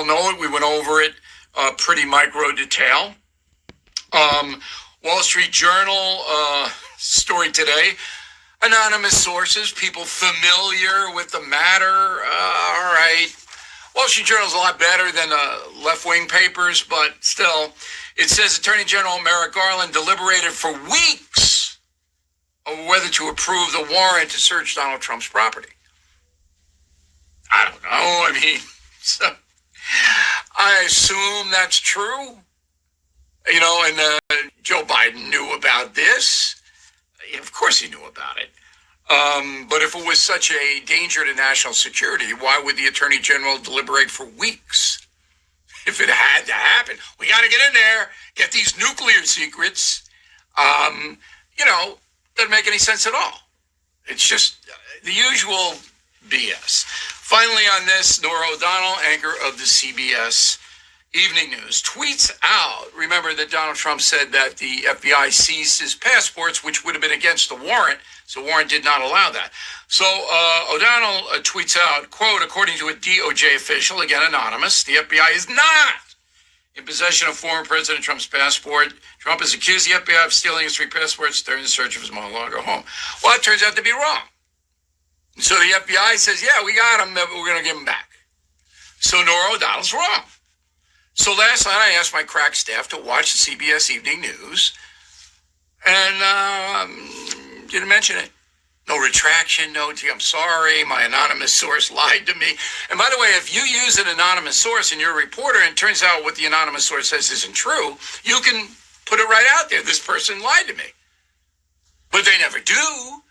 know it. We went over it pretty micro detail. Wall Street Journal story today. Anonymous sources, people familiar with the matter. All right. Wall Street Journal is a lot better than left-wing papers, but still, it says Attorney General Merrick Garland deliberated for weeks over whether to approve the warrant to search Donald Trump's property. I don't know. I mean, so I assume that's true. You know, and Joe Biden knew about this. Of course he knew about it. But if it was such a danger to national security, why would the Attorney General deliberate for weeks? If it had to happen, we got to get in there, get these nuclear secrets. You know, doesn't make any sense at all. It's just the usual BS. Finally on this, Norah O'Donnell, anchor of the CBS Evening News, tweets out, remember that Donald Trump said that the FBI seized his passports, which would have been against the warrant, so warrant did not allow that. So O'Donnell tweets out, quote, according to a DOJ official, again anonymous, the FBI is not in possession of former President Trump's passport. Trump has accused the FBI of stealing his 3 passports during the search of his Mar-a-Lago home. Well, it turns out to be wrong. So the FBI says, yeah, we got him, but we're going to give him back. So Norah O'Donnell's wrong. So last night I asked my crack staff to watch the CBS Evening News and didn't mention it. No retraction, no, I'm sorry, my anonymous source lied to me. And by the way, if you use an anonymous source and you're a reporter and it turns out what the anonymous source says isn't true, you can put it right out there. This person lied to me. But they never do,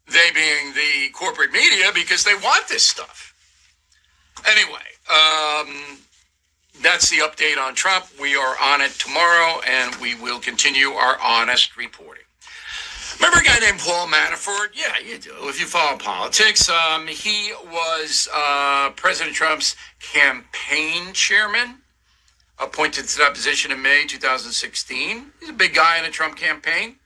they being the corporate media, because they want this stuff. Anyway, that's the update on Trump. We are on it tomorrow, and we will continue our honest reporting. Remember a guy named Paul Manafort? Yeah, you do, if you follow politics. He was President Trump's campaign chairman, appointed to that position in May 2016. He's a big guy in the Trump campaign.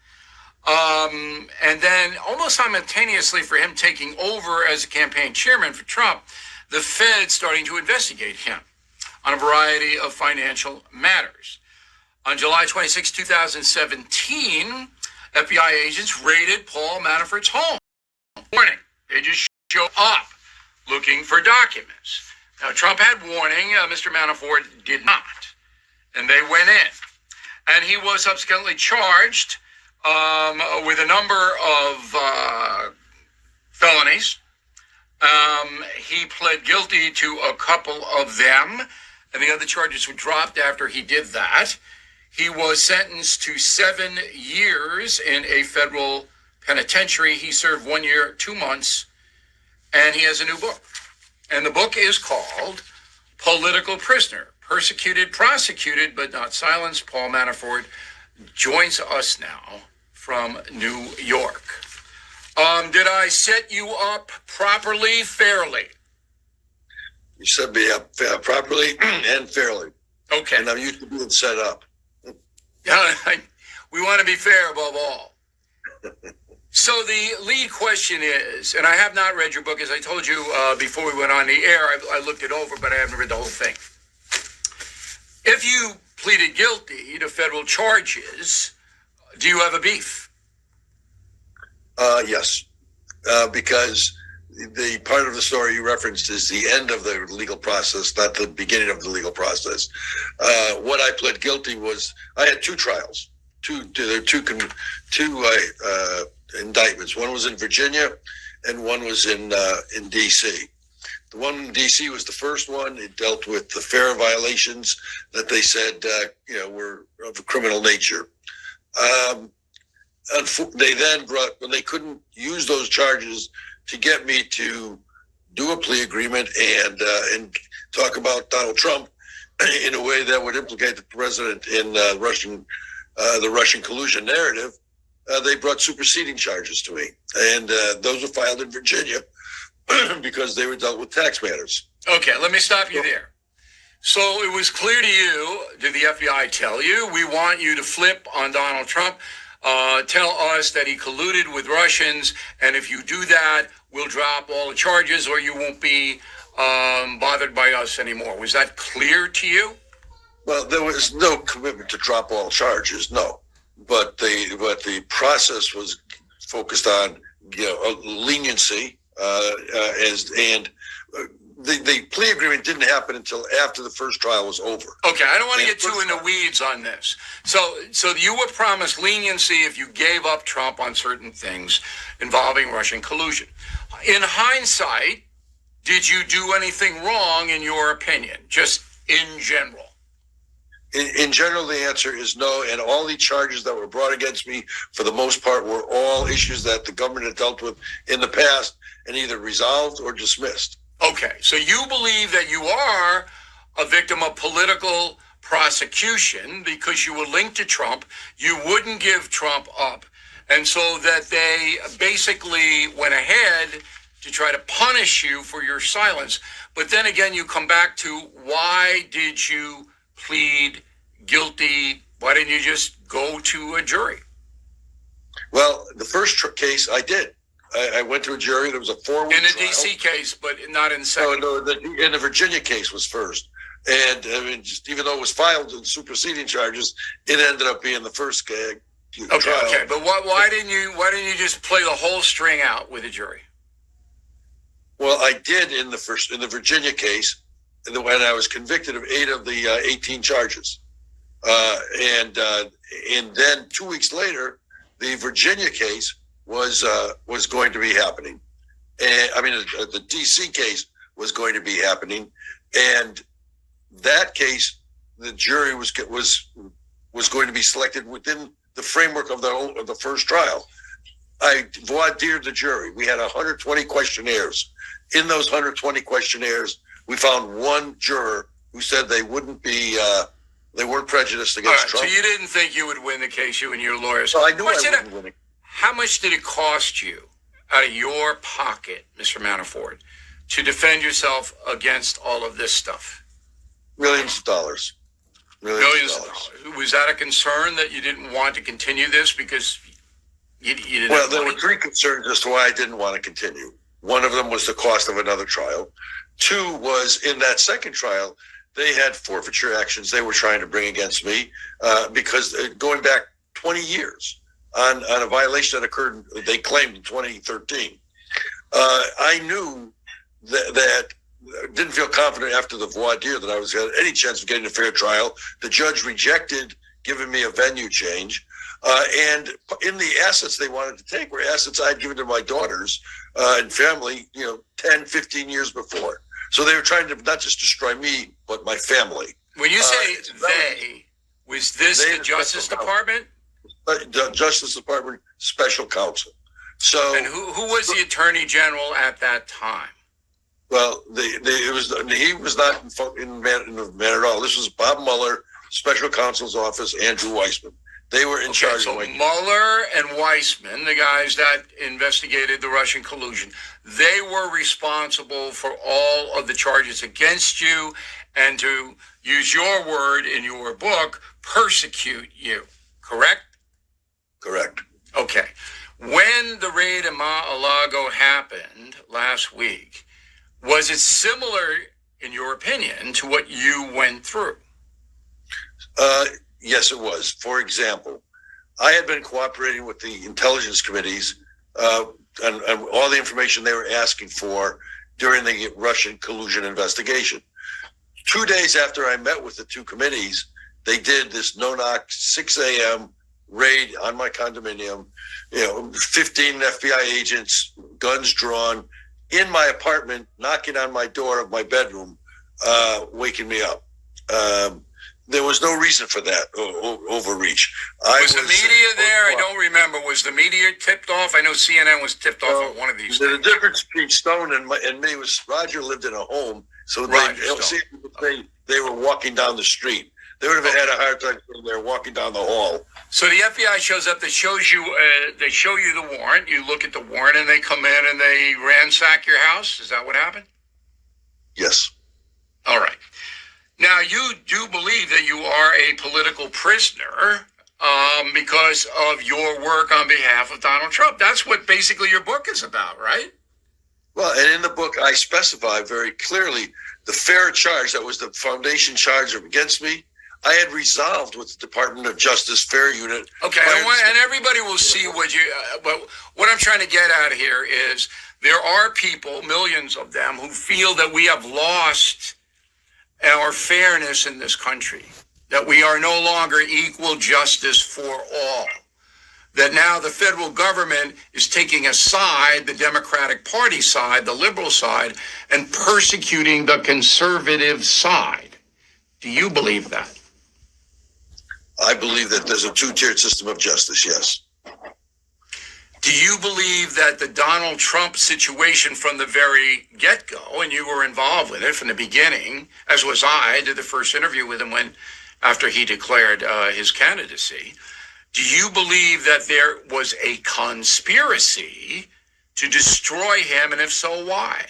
And then almost simultaneously for him taking over as a campaign chairman for Trump, the Fed starting to investigate him on a variety of financial matters. On July 26, 2017, FBI agents raided Paul Manafort's home. Warning, they just show up looking for documents. Now, Trump had warning, Mr. Manafort did not. And they went in. And he was subsequently charged with a number of felonies. He pled guilty to a couple of them, and the other charges were dropped after he did that. He was sentenced to 7 years in a federal penitentiary. He served 1 year, 2 months, and he has a new book. And the book is called Political Prisoner, Persecuted, Prosecuted, but Not Silenced. Paul Manafort joins us now from New York. Did I set you up properly, fairly? You set me up properly and fairly. Okay. And I'm used to being set up. We want to be fair above all. So the lead question is, and I have not read your book, as I told you before we went on the air, I looked it over, but I haven't read the whole thing. If you pleaded guilty to federal charges, do you have a beef? Yes, because the part of the story you referenced is the end of the legal process, not the beginning of the legal process. What I pled guilty was I had 2 trials, two indictments. One was in Virginia, and one was in D.C. The one in D.C. was the first one. It dealt with the FARA violations that they said were of a criminal nature. They then brought, when they couldn't use those charges to get me to do a plea agreement and talk about Donald Trump in a way that would implicate the president in the Russian collusion narrative, they brought superseding charges to me. And those were filed in Virginia because they were dealt with tax matters. Okay, let me stop you there. So it was clear to you, did the FBI tell you, we want you to flip on Donald Trump, tell us that he colluded with Russians, and if you do that, we'll drop all the charges or you won't be bothered by us anymore. Was that clear to you? Well, there was no commitment to drop all charges, no. But the process was focused on leniency, the plea agreement didn't happen until after the first trial was over. Okay, I don't want to get too in the weeds on this. So you were promised leniency if you gave up Trump on certain things involving Russian collusion. In hindsight, did you do anything wrong in your opinion, just in general? In general, the answer is no, and all the charges that were brought against me, for the most part, were all issues that the government had dealt with in the past and either resolved or dismissed. Okay, so you believe that you are a victim of political prosecution because you were linked to Trump, you wouldn't give Trump up, and so that they basically went ahead to try to punish you for your silence. But then again, you come back to, why did you plead guilty? Why didn't you just go to a jury? Well, the first case I did. I went to a jury. There was a 4-week in the trial. D.C. case, but not in the second. No, the Virginia case was first. And I mean, even though it was filed in superseding charges, it ended up being the first trial. Okay, but why didn't you just play the whole string out with a jury? Well, I did in the Virginia case, when I was convicted of 8 of the 18 charges, and then 2 weeks later, the Virginia case was going to be happening, and I mean the DC case was going to be happening, and that case, the jury was going to be selected within the framework of the first trial. I voir dired the jury. We had 120 questionnaires. In those 120 questionnaires, we found one juror who said they weren't prejudiced against Trump. So you didn't think you would win the case, you and your lawyers. So I knew I wouldn't win it. How much did it cost you out of your pocket, Mr. Manafort, to defend yourself against all of this stuff? Millions of dollars. Millions of dollars. Was that a concern that you didn't want to continue this because you didn't? Well, there were 3 concerns as to why I didn't want to continue. One of them was the cost of another trial. 2 was, in that second trial, they had forfeiture actions they were trying to bring against me because going back 20 years on a violation that occurred, they claimed, in 2013. I knew that didn't feel confident after the voir dire that I was had any chance of getting a fair trial. The judge rejected giving me a venue change. And in the assets they wanted to take were assets I'd given to my daughters and family, 10, 15 years before. So they were trying to not just destroy me, but my family. When you say they, was this the Justice Department? The Justice Department special counsel. So, and who was the Attorney General at that time? Well, he was not in the matter at all. This was Bob Mueller, special counsel's office, Andrew Weissman. They were in charge. So Mueller and Weissman, the guys that investigated the Russian collusion, they were responsible for all of the charges against you and, to use your word in your book, persecute you, correct? Correct. Okay. When the raid in Mar-a-Lago happened last week, was it similar, in your opinion, to what you went through? Yes, it was. For example, I had been cooperating with the intelligence committees and all the information they were asking for during the Russian collusion investigation. 2 days after I met with the 2 committees, they did this no-knock 6 a.m. raid on my condominium, 15 FBI agents, guns drawn, in my apartment, knocking on my door of my bedroom, waking me up. There was no reason for that overreach. Was the media there? I don't remember. Was the media tipped off? I know CNN was tipped off on one of these. The difference between Stone and me was Roger lived in a home, so they were walking down the street. They would have had a hard time sitting there walking down the hall. So the FBI shows up. They show you the warrant. You look at the warrant, and they come in and they ransack your house. Is that what happened? Yes. All right. Now, you do believe that you are a political prisoner because of your work on behalf of Donald Trump. That's what basically your book is about, right? Well, and in the book, I specify very clearly the fair charge that was the foundation charge against me. I had resolved with the Department of Justice Fair Unit. Okay, and everybody will see what you. But what I'm trying to get at here is there are people, millions of them, who feel that we have lost our fairness in this country, that we are no longer equal justice for all, that now the federal government is taking a side, the Democratic Party side, the liberal side, and persecuting the conservative side. Do you believe that? I believe that there's a two-tiered system of justice, yes. Do you believe that the Donald Trump situation from the very get-go, and you were involved with it from the beginning, as was I did the first interview with him after he declared his candidacy, do you believe that there was a conspiracy to destroy him, and if so, why?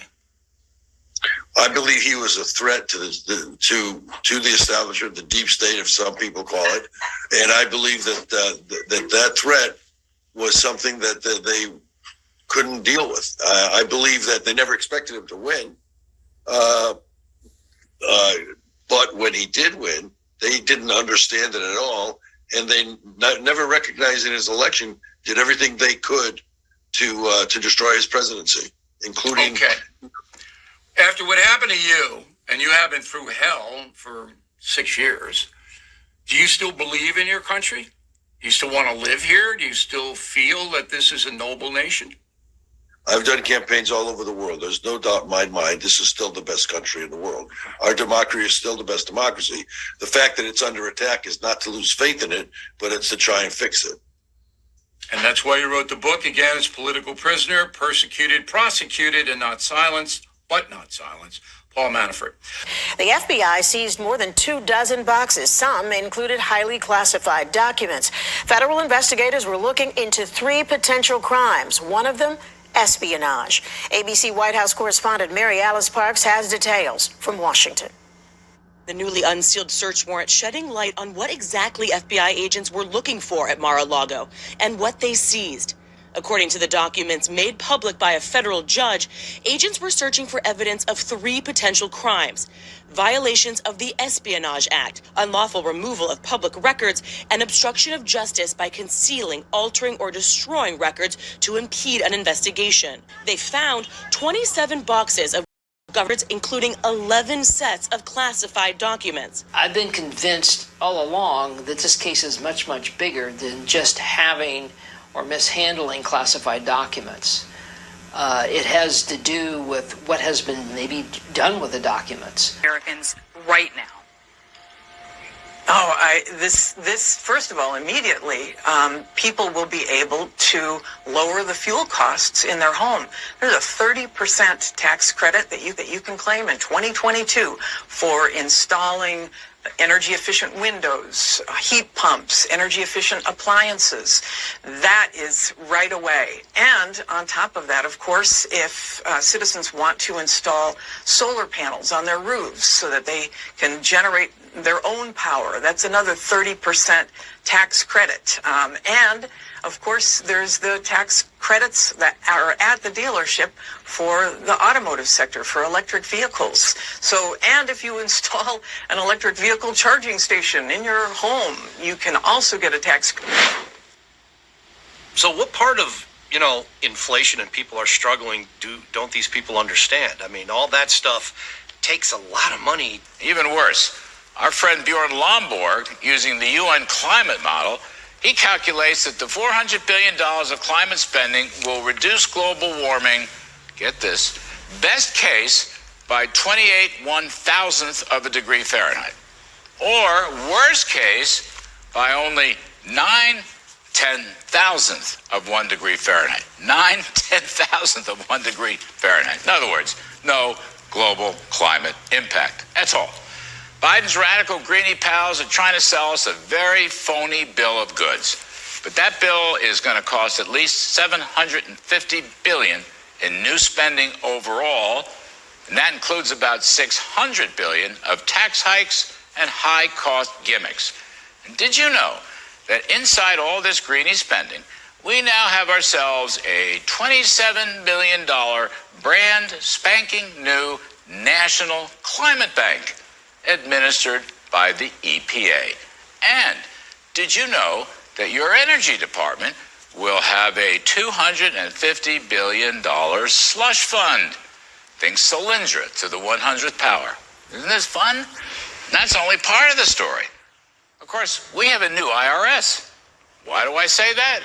I believe he was a threat to the establishment, the deep state, if some people call it, and I believe that that threat was something that they couldn't deal with. I believe that they never expected him to win, but when he did win, they didn't understand it at all, and they never recognized in his election did everything they could to destroy his presidency, including. Okay. After what happened to you, and you have been through hell for 6 years, do you still believe in your country? Do you still want to live here? Do you still feel that this is a noble nation? I've done campaigns all over the world. There's no doubt in my mind this is still the best country in the world. Our democracy is still the best democracy. The fact that it's under attack is not to lose faith in it, but it's to try and fix it. And that's why you wrote the book. Again, it's Political Prisoner, Persecuted, Prosecuted, and Not Silenced, but Not Silenced. Paul Manafort. The FBI seized more than 24 boxes. Some included highly classified documents. Federal investigators were looking into 3 potential crimes. One of them, espionage. ABC White House correspondent Mary Alice Parks has details from Washington. The newly unsealed search warrant shedding light on what exactly FBI agents were looking for at Mar-a-Lago and what they seized. According to the documents made public by a federal judge, agents were searching for evidence of 3 potential crimes: violations of the Espionage Act, unlawful removal of public records, and obstruction of justice by concealing, altering, or destroying records to impede an investigation. They found 27 boxes of records, including 11 sets of classified documents. I've been convinced all along that this case is much, much bigger than just having or mishandling classified documents. It has to do with what has been maybe done with the documents. Americans right now. This first of all, immediately, people will be able to lower the fuel costs in their home. There's a 30% tax credit that you can claim in 2022 for installing energy efficient windows, heat pumps, energy efficient appliances. That is right away. And on top of that, of course, if citizens want to install solar panels on their roofs so that they can generate their own power, that's another 30% tax credit. And of course, there's the tax credits that are at the dealership for the automotive sector, for electric vehicles. So, and if you install an electric vehicle charging station in your home, you can also get a tax credit. So what part of, inflation and people are struggling don't these people understand? I mean, all that stuff takes a lot of money. Even worse, our friend Bjorn Lomborg, using the UN climate model, he calculates that the $400 billion of climate spending will reduce global warming, get this, best case, by 28/1000th of a degree Fahrenheit. Or, worst case, by only 9/10,000th of 1 degree Fahrenheit. 9/10,000th of 1 degree Fahrenheit. In other words, no global climate impact. That's all. Biden's radical greenie pals are trying to sell us a very phony bill of goods. But that bill is going to cost at least $750 billion in new spending overall, and that includes about $600 billion of tax hikes and high-cost gimmicks. And did you know that inside all this greenie spending, we now have ourselves a $27 billion brand spanking new National Climate Bank administered by the EPA. And did you know that your energy department will have a $250 billion slush fund? Think Solyndra to the 100th power. Isn't this fun? That's only part of the story. Of course, we have a new IRS. Why do I say that?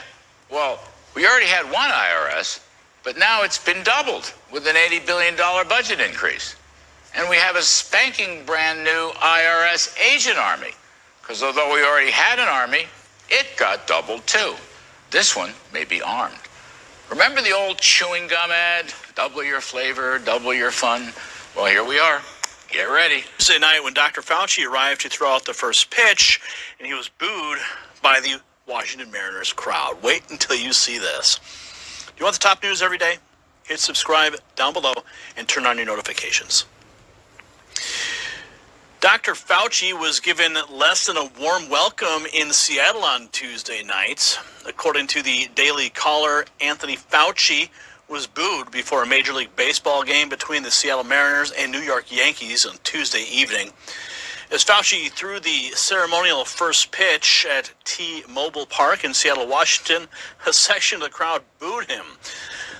Well, we already had one IRS, but now it's been doubled with an $80 billion budget increase. And we have a spanking brand new IRS agent army, because although we already had an army, it got doubled too. This one may be armed. Remember the old chewing gum ad? Double your flavor, double your fun. Well, here we are. Get ready. Tuesday night when Dr. Fauci arrived to throw out the first pitch, and he was booed by the Washington Mariners crowd. Wait until you see this. Do you want the top news every day? Hit subscribe down below and turn on your notifications. Dr. Fauci was given less than a warm welcome in Seattle on Tuesday night. According to the Daily Caller, Anthony Fauci was booed before a Major League Baseball game between the Seattle Mariners and New York Yankees on Tuesday evening. As Fauci threw the ceremonial first pitch at T-Mobile Park in Seattle, Washington, a section of the crowd booed him.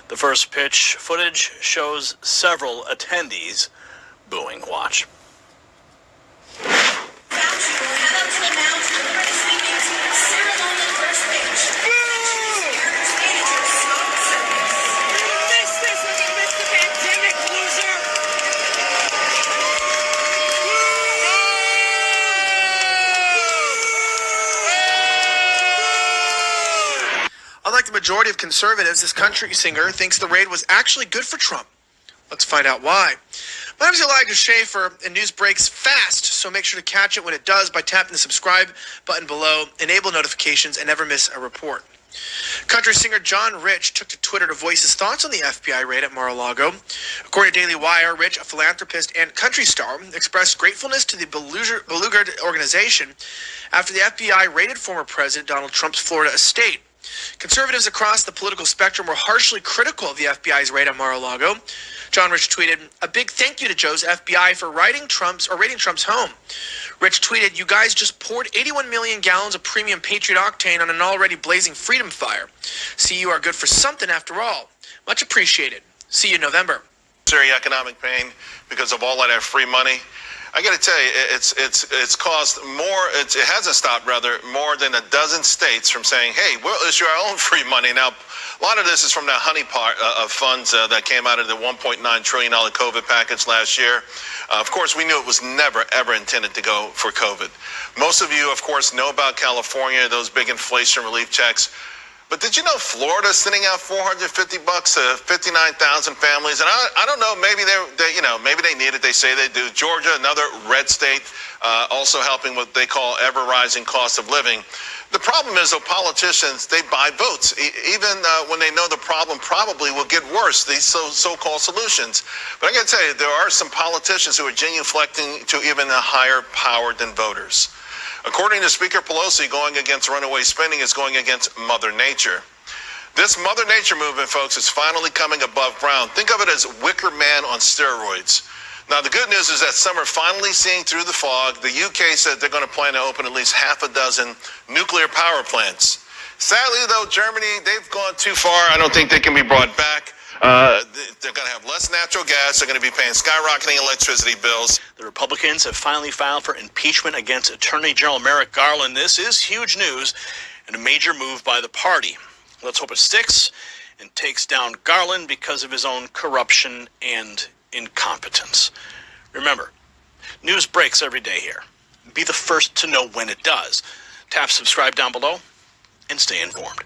The first pitch footage shows several attendees booing. Watch. Fauci will head up to announce the this evening's ceremonial first pitch. Mariners manager Scott Simmons. You missed this when you missed the pandemic, loser! Unlike the majority of conservatives, this country singer thinks the raid was actually good for Trump. Let's find out why. My name is Elijah Schaefer, and news breaks fast, so make sure to catch it when it does by tapping the subscribe button below, enable notifications, and never miss a report. Country singer John Rich took to Twitter to voice his thoughts on the FBI raid at Mar-a-Lago. According to Daily Wire, Rich, a philanthropist and country star, expressed gratefulness to the beleaguered organization after the FBI raided former President Donald Trump's Florida estate. Conservatives across the political spectrum were harshly critical of the FBI's raid on Mar-a-Lago. John Rich tweeted, "A big thank you to Joe's FBI for raiding Trump's home." Rich tweeted, "You guys just poured 81 million gallons of premium Patriot octane on an already blazing freedom fire. See, you are good for something after all. Much appreciated. See you in November." Serious economic pain because of all that free money. I got to tell you, it's caused more. It hasn't stopped more than a dozen states from saying, "Hey, we'll issue our own free money." Now, a lot of this is from the honeypot of funds that came out of the $1.9 trillion COVID package last year. Of course, we knew it was never, ever intended to go for COVID. Most of you, of course, know about California, those big inflation relief checks. But did you know Florida's sending out $450 to 59,000 families? And I don't know, maybe maybe they need it. They say they do. Georgia, another red state, also helping what they call ever-rising cost of living. The problem is, though, politicians, they buy votes, even when they know the problem probably will get worse, these so-called solutions. But I got to tell you, there are some politicians who are genuflecting to even a higher power than voters. According to Speaker Pelosi, going against runaway spending is going against Mother Nature. This Mother Nature movement, folks, is finally coming above ground. Think of it as Wicker Man on steroids. Now, the good news is that some are finally seeing through the fog. The UK said they're going to plan to open at least half a dozen nuclear power plants. Sadly, though, Germany, they've gone too far. I don't think they can be brought back. They're going to have less natural gas. They're going to be paying skyrocketing electricity bills. The Republicans have finally filed for impeachment against Attorney General Merrick Garland. This is huge news and a major move by the party. Let's hope it sticks and takes down Garland because of his own corruption and incompetence. Remember, news breaks every day here. Be the first to know when it does. Tap subscribe down below and stay informed.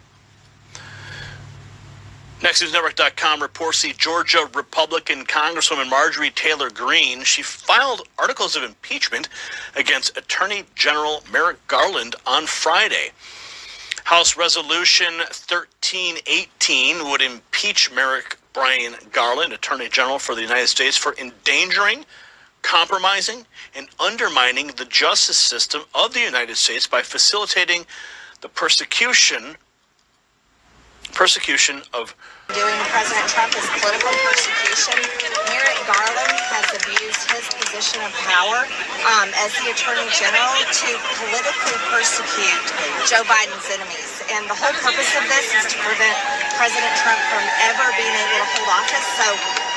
NextNewsNetwork.com reports the Georgia Republican Congresswoman Marjorie Taylor Greene. She filed articles of impeachment against Attorney General Merrick Garland on Friday. House Resolution 1318 would impeach Merrick Brian Garland, Attorney General for the United States, for endangering, compromising, and undermining the justice system of the United States by facilitating the persecution persecution of Doing President Trump is political persecution. Merrick Garland has abused his position of power as the Attorney General to politically persecute Joe Biden's enemies. And the whole purpose of this is to prevent President Trump from ever being able to hold office. So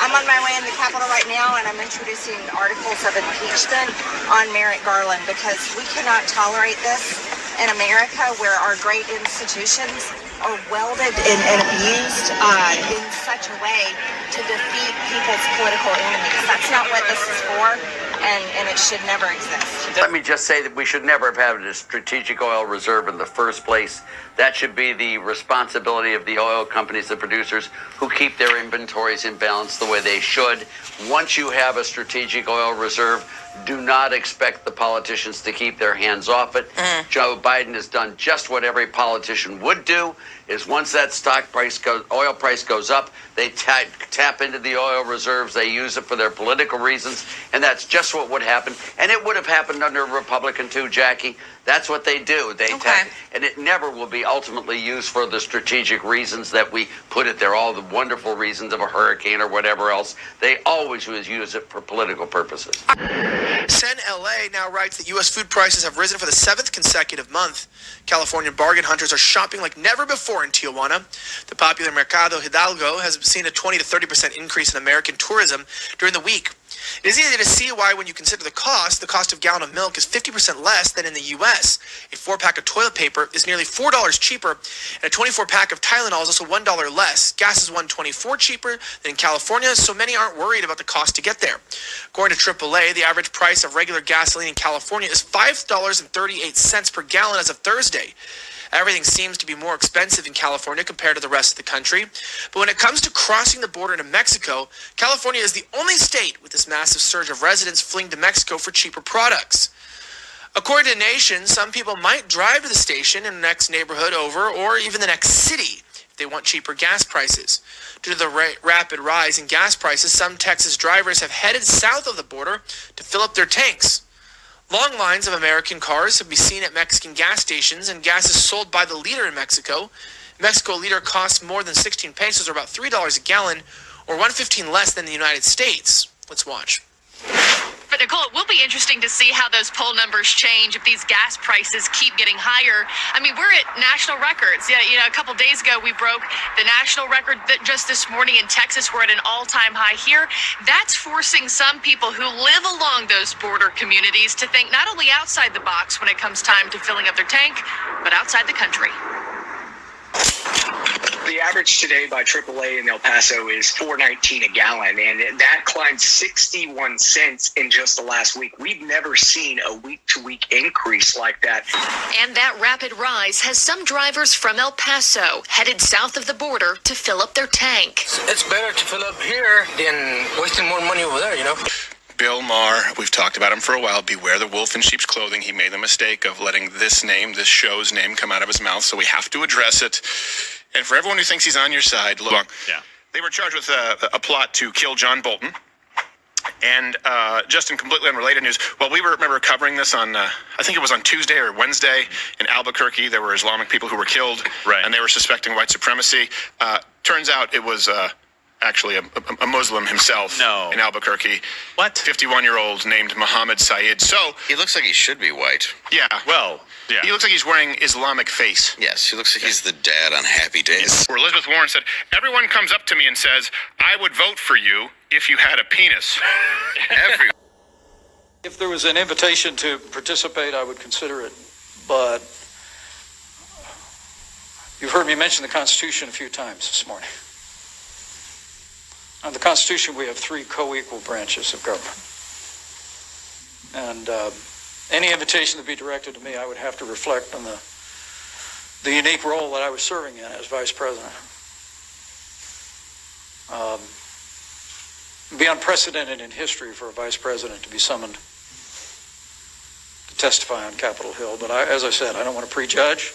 I'm on my way in the Capitol right now, and I'm introducing articles of impeachment on Merrick Garland because we cannot tolerate this in America where our great institutions are welded and abused in such a way to defeat people's political enemies. That's not what this is for, and it should never exist. Let me just say that we should never have had a strategic oil reserve in the first place. That should be the responsibility of the oil companies, the producers, who keep their inventories in balance the way they should. Once you have a strategic oil reserve, do not expect the politicians to keep their hands off it. Joe Biden has done just what every politician would do, is once that oil price goes up, they tap into the oil reserves, they use it for their political reasons, and that's just what would happen. And it would have happened under a Republican too, Jackie. That's what they do. They tap, and it never will be ultimately used for the strategic reasons that we put it there, all the wonderful reasons of a hurricane or whatever else. They always use it for political purposes. Sen LA now writes that U.S. food prices have risen for the 7th consecutive month. California bargain hunters are shopping like never before in Tijuana. The popular Mercado Hidalgo has seen a 20 to 30% increase in American tourism during the week. It is easy to see why when you consider the cost of a gallon of milk is 50% less than in the U.S. A 4-pack of toilet paper is nearly $4 cheaper, and a 24-pack of Tylenol is also $1 less. Gas is $1.24 cheaper than in California, so many aren't worried about the cost to get there. According to AAA, the average price of regular gasoline in California is $5.38 per gallon as of Thursday. Everything seems to be more expensive in California compared to the rest of the country. But when it comes to crossing the border into Mexico, California is the only state with this massive surge of residents fleeing to Mexico for cheaper products. According to Nation, some people might drive to the station in the next neighborhood over or even the next city if they want cheaper gas prices. Due to the rapid rise in gas prices, some Texas drivers have headed south of the border to fill up their tanks. Long lines of American cars have been seen at Mexican gas stations, and gas is sold by the liter in Mexico. Mexico, a liter costs more than 16 pesos, or about $3 a gallon, or $1.15 less than the United States. Let's watch. But Nicole, it will be interesting to see how those poll numbers change if these gas prices keep getting higher. I mean, we're at national records. Yeah, a couple days ago we broke the national record that just this morning in Texas. We're at an all-time high here. That's forcing some people who live along those border communities to think not only outside the box when it comes time to filling up their tank, but outside the country. The average today by AAA in El Paso is $4.19 a gallon, and that climbed 61 cents in just the last week. We've never seen a week-to-week increase like that. And that rapid rise has some drivers from El Paso headed south of the border to fill up their tank. It's better to fill up here than wasting more money over there, Bill Maher, we've talked about him for a while. Beware the wolf in sheep's clothing. He made the mistake of letting this show's name come out of his mouth, so we have to address it. And for everyone who thinks he's on your side, look, they were charged with a plot to kill John Bolton. And just in completely unrelated news, we remember covering this on, I think it was on Tuesday or Wednesday in Albuquerque. There were Islamic people who were killed, and they were suspecting white supremacy. Turns out it was actually a Muslim himself in Albuquerque. What? 51-year-old named Mohammed Saeed. So he looks like he should be white. Yeah. Well, he looks like he's wearing Islamic face. Yes, he looks like he's the dad on Happy Days. Where Elizabeth Warren said, everyone comes up to me and says, I would vote for you if you had a penis. Everyone. If there was an invitation to participate, I would consider it. But you've heard me mention the Constitution a few times this morning. Under the Constitution, we have 3 co-equal branches of government. And any invitation to be directed to me, I would have to reflect on the unique role that I was serving in as Vice President. It'd be unprecedented in history for a Vice President to be summoned to testify on Capitol Hill. But as I said, I don't want to prejudge.